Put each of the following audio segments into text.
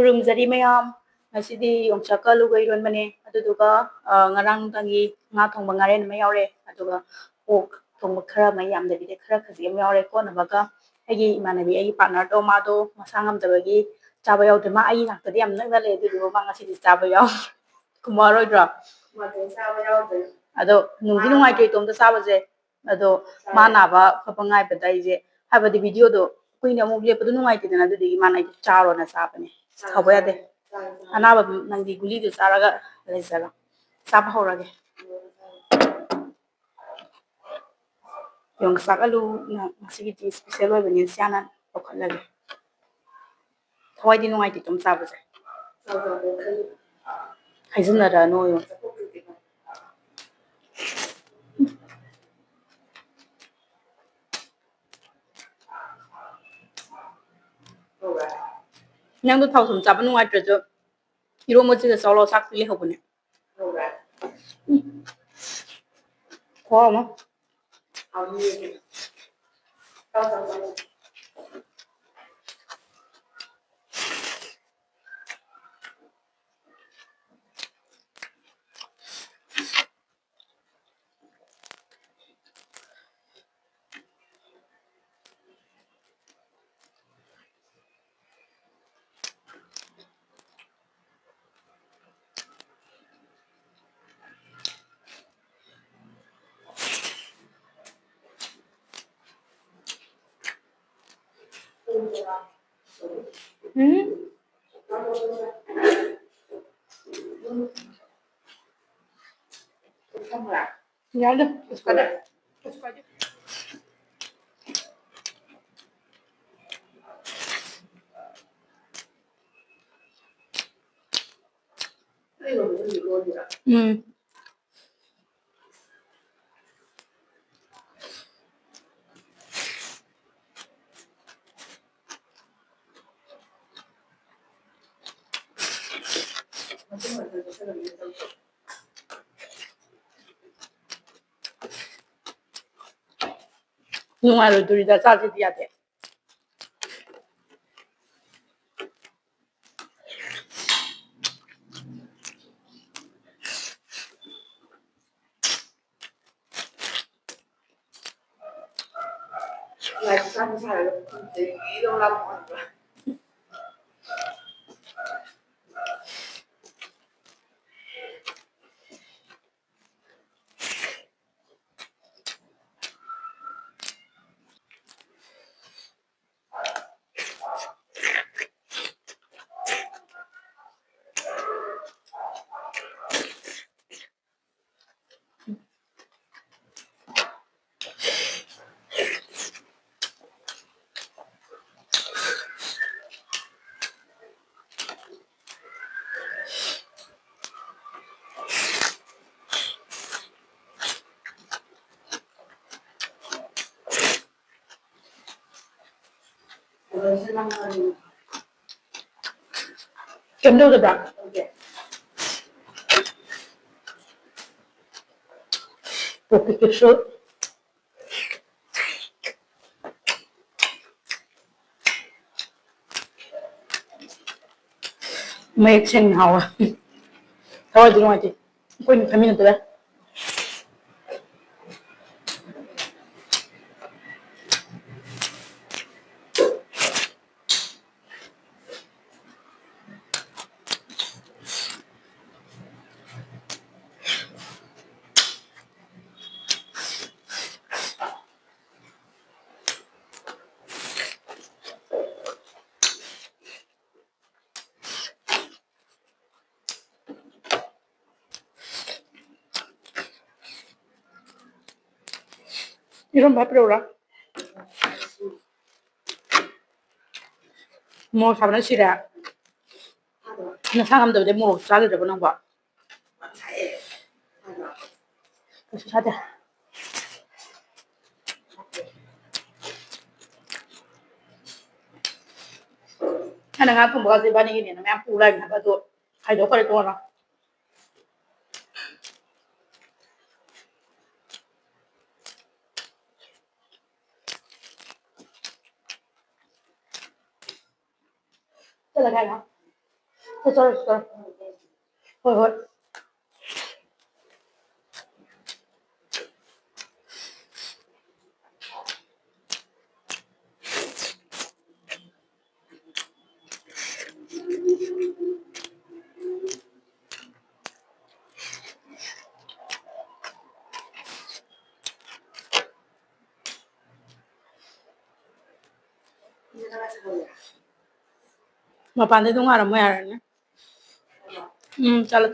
Kurumzari mayam, Ngasidi Yongchak lugai ron mane, aduga ngarang tangi nga thong Ngaren mayore, aduga pork thong khara mayam da bide khara khazi mayore ko na baga ai manabi ai partner to ma do masangam da bagi chaba yaw de ma ai nak da yam nak da le du ba ngasidi chaba yaw kumaro dra ma de chaba yaw de ado nungdi nungai to tom da chaba je ado ma na ba khapa ngai ba dai je ha ba di video do kuina mu le pa du nungai te na du di ma na charo na chaba ne khaba ya de anaba nangdi guli do charaga le sala chaba horage Yongchak na Ngasidi special wa bani siana okhalage thoi di nungai ti tom chaba je haizuna ra no yo Nang do thau thum chaba nungai tra jo Eromba ji da solo sak le hobune ko ma Ya udah, terus kada. Terus kada. Nungai duri da sa ti ya de. Lại sang Chare thì nghĩ đâu lắm rồi. Chấm đâu rồi bạn? Một cái sốt. Mấy chân hào. Thôi đi ngoài chị. Quên phải mình từ đây. Eromba pura. Mau sabana sira. Na Hangam da mo sa da ba ba. Kasi sa da. Ana nga thum ba si ba ni ni na ma pu lai na ba do. Hai do ko le to na. Tức là cái đó sorry. Hoi hoi. Mapande itu ngarang mo yaran ya. Calo.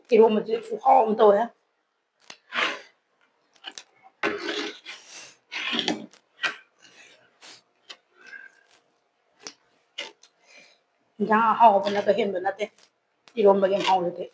Eromba itu hom tuh ya. Jangan hao benar kehin benar teh. Eromba yang hao itu.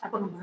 Apa nomor?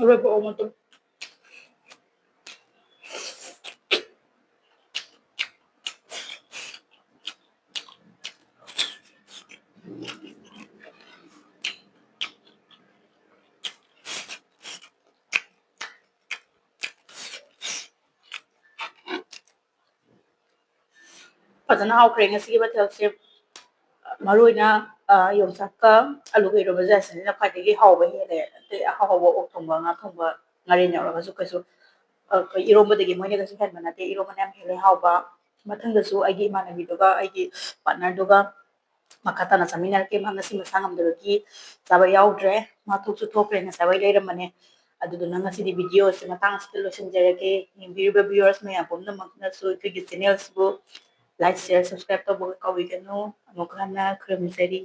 ꯑꯔꯣꯏꯕ ꯑꯣꯛ ꯃꯇꯨꯝ ꯐꯖꯅ ꯍꯥꯎꯈ꯭ꯔꯦ ꯉꯁꯤꯒꯤ ꯃꯊꯦꯜꯁꯦ ꯃꯔꯨ ꯑꯣꯏꯅ ꯌꯣꯡꯆꯥꯛꯀ ꯑꯂꯨꯒ ꯏꯔꯣꯝꯕꯁꯦ ꯑꯁꯤꯅ ꯈ꯭ꯋꯥꯏꯗꯒꯤ ꯍꯥꯎꯕ ꯍꯦꯜꯂꯦ ꯑꯇꯩ ꯑꯍꯥꯎꯕ ꯑꯣꯛ ꯊꯣꯡꯕ ꯉꯥ ꯊꯣꯡꯕ ꯉꯥꯔꯦꯟ ꯌꯥꯎꯔꯒꯁꯨ ꯀꯩꯁꯨ ꯑꯩꯈꯣꯏ ꯏꯔꯣꯝꯕꯗꯒꯤ ꯃꯣꯏꯅꯒꯁꯨ ꯍꯦꯟꯕ ꯅꯠꯇꯦ ꯏꯔꯣꯝꯕꯅ ꯌꯥꯝ ꯍꯦꯜꯂꯦ ꯍꯥꯎꯕ ꯃꯊꯪꯗꯁꯨ ꯑꯩꯒꯤ ꯏꯃꯥꯟꯅꯕꯤꯗꯨꯒ ꯑꯩꯒꯤ ꯄꯥꯔꯠꯅꯔꯗꯨꯒ ꯃꯈꯥ ꯇꯥꯅ ꯆꯥꯃꯤꯟꯅꯔꯛꯀꯦ ꯃꯥ ꯉꯁꯤ ꯃꯁꯥ ꯉꯝꯗꯕꯒꯤ ꯆꯥꯕ ꯌꯥꯎꯗ꯭ꯔꯦ ꯃꯥ ꯊꯣꯛꯁꯨ ꯊꯣꯛꯈ꯭ꯔꯦ ꯉꯁꯥꯏ ꯋꯥꯏ ꯂꯩꯔꯝꯕꯅꯦ ꯑꯗꯨꯗꯨꯅ ꯉꯁꯤꯗꯤ ꯚꯤꯗꯤꯑꯣꯁꯦ ꯃꯇꯥꯡ ꯑꯁꯤꯗ ꯂꯣꯏꯁꯤꯟꯖꯔꯒꯦ ꯌꯦꯡꯕꯤꯔꯤꯕ ꯚꯤꯌꯨꯋꯔꯁ ꯃꯌꯥꯝ ꯄꯨꯝꯅꯃꯛꯅꯁꯨ ꯑꯩꯈꯣꯏꯒꯤ ꯆꯦꯅꯦꯜꯁꯤꯕꯨ ꯂꯥꯏꯛ ꯁꯤꯌꯔ ꯁꯕꯁꯀ꯭ꯔꯥꯏꯕ ꯇꯧꯕ ꯀꯥꯎꯕꯤꯒꯅꯨ ꯑꯃꯨꯛ ꯍꯟꯅ ꯈꯨꯔꯨꯝꯖꯔꯤ